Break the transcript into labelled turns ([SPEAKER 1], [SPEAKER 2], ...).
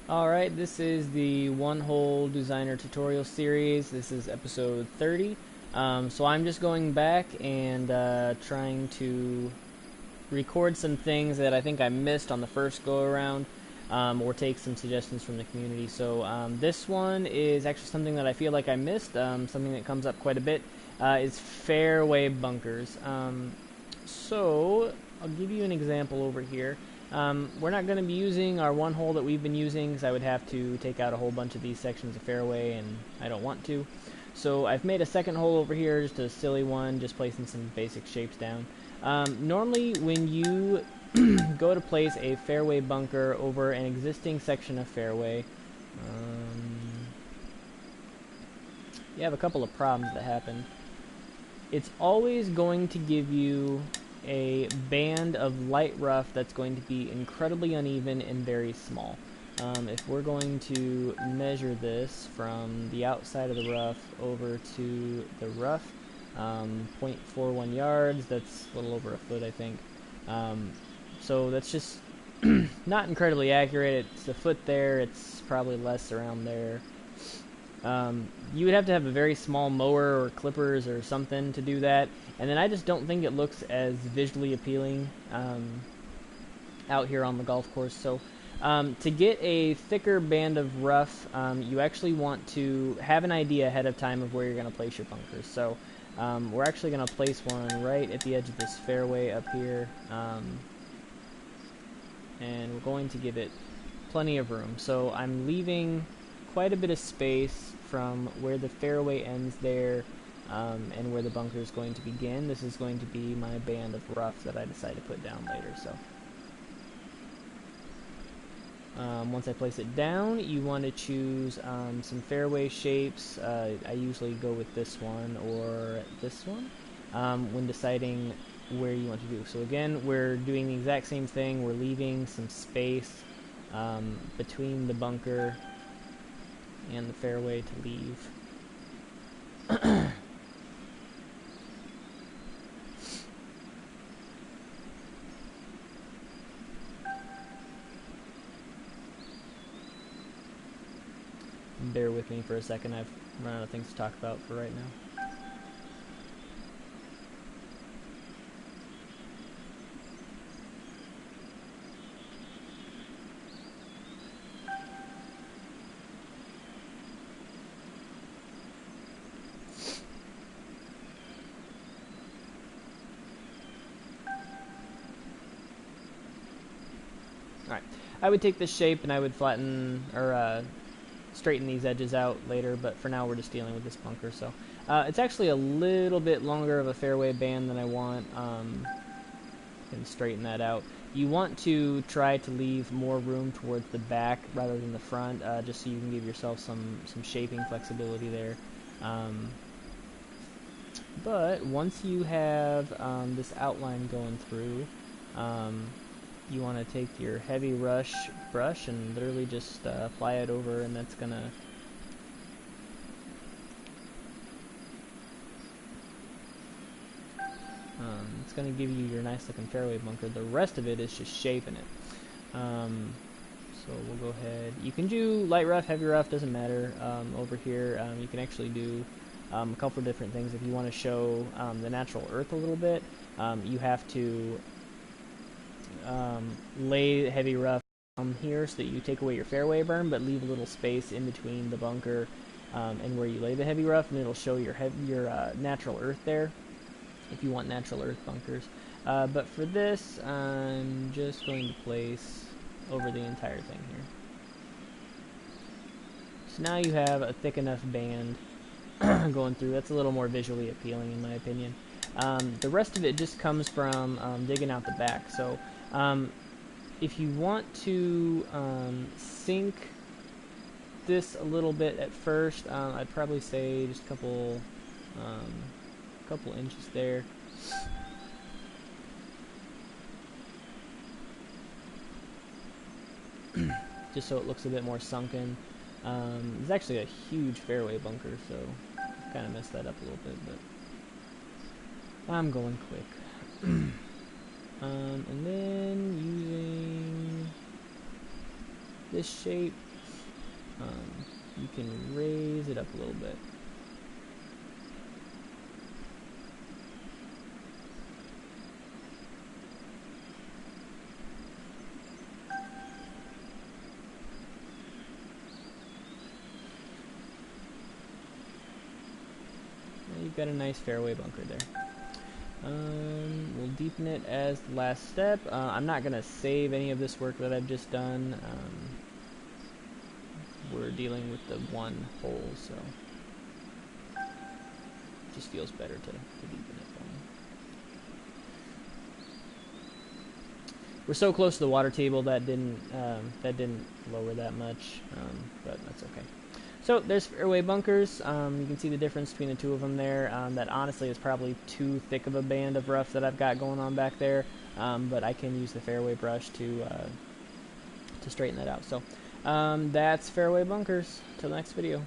[SPEAKER 1] Alright, this is the one-hole designer tutorial series. This is episode 30. So I'm just going back and trying to record some things that I think I missed on the first go-around, or take some suggestions from the community. So this one is actually something that I feel like I missed, something that comes up quite a bit, is fairway bunkers. So I'll give you an example over here. We're not going to be using our one hole that we've been using because I would have to take out a whole bunch of these sections of fairway and I don't want to. So I've made a second hole over here, just a silly one, just placing some basic shapes down. Normally when you go to place a fairway bunker over an existing section of fairway, you have a couple of problems that happen. It's always going to give you a band of light rough that's going to be incredibly uneven and very small. If we're going to measure this from the outside of the rough over to the rough, 0.41 yards, that's a little over a foot, I think. So that's just not incredibly accurate. It's a foot there, it's probably less around there. You would have to have a very small mower or clippers or something to do that, and then I just don't think it looks as visually appealing out here on the golf course. So to get a thicker band of rough, you actually want to have an idea ahead of time of where you're going to place your bunkers. So we're actually going to place one right at the edge of this fairway up here, and we're going to give it plenty of room. So I'm leaving quite a bit of space from where the fairway ends there and where the bunker is going to begin. This is going to be my band of rough that I decide to put down later. So once I place it down, you want to choose some fairway shapes. I usually go with this one or this one when deciding where you want to do. So again, we're doing the exact same thing. We're leaving some space between the bunker and the fairway to leave. Bear with me for a second, I've run out of things to talk about for right now. Alright, I would take this shape and I would flatten, or straighten these edges out later, but for now we're just dealing with this bunker. So it's actually a little bit longer of a fairway band than I want. Can straighten that out. You want to try to leave more room towards the back rather than the front, just so you can give yourself some shaping flexibility there. But once you have this outline going through, you want to take your heavy brush and literally just fly it over, and that's gonna it's gonna give you your nice looking fairway bunker. The rest of it is just shaping it. So we'll go ahead. You can do light rough, heavy rough, doesn't matter. Over here, you can actually do a couple of different things. If you want to show the natural earth a little bit, you have to lay heavy rough here so that you take away your fairway berm, but leave a little space in between the bunker and where you lay the heavy rough, and it'll show your natural earth there if you want natural earth bunkers. But for this, I'm just going to place over the entire thing here. So now you have a thick enough band going through. That's a little more visually appealing in my opinion. The rest of it just comes from digging out the back. So if you want to sink this a little bit at first, I'd probably say just a couple inches there. Just so it looks a bit more sunken. It's actually a huge fairway bunker, so I kind of messed that up a little bit, but I'm going quick. And then using this shape, You can raise it up a little bit. You've got a nice fairway bunker there. We'll deepen it as the last step. I'm not going to save any of this work that I've just done. We're dealing with the one hole, so it just feels better to deepen it. We're so close to the water table that didn't lower that much, but that's okay. So there's fairway bunkers. You can see the difference between the two of them there. That honestly is probably too thick of a band of rough that I've got going on back there, but I can use the fairway brush to straighten that out. So that's fairway bunkers. Till the next video.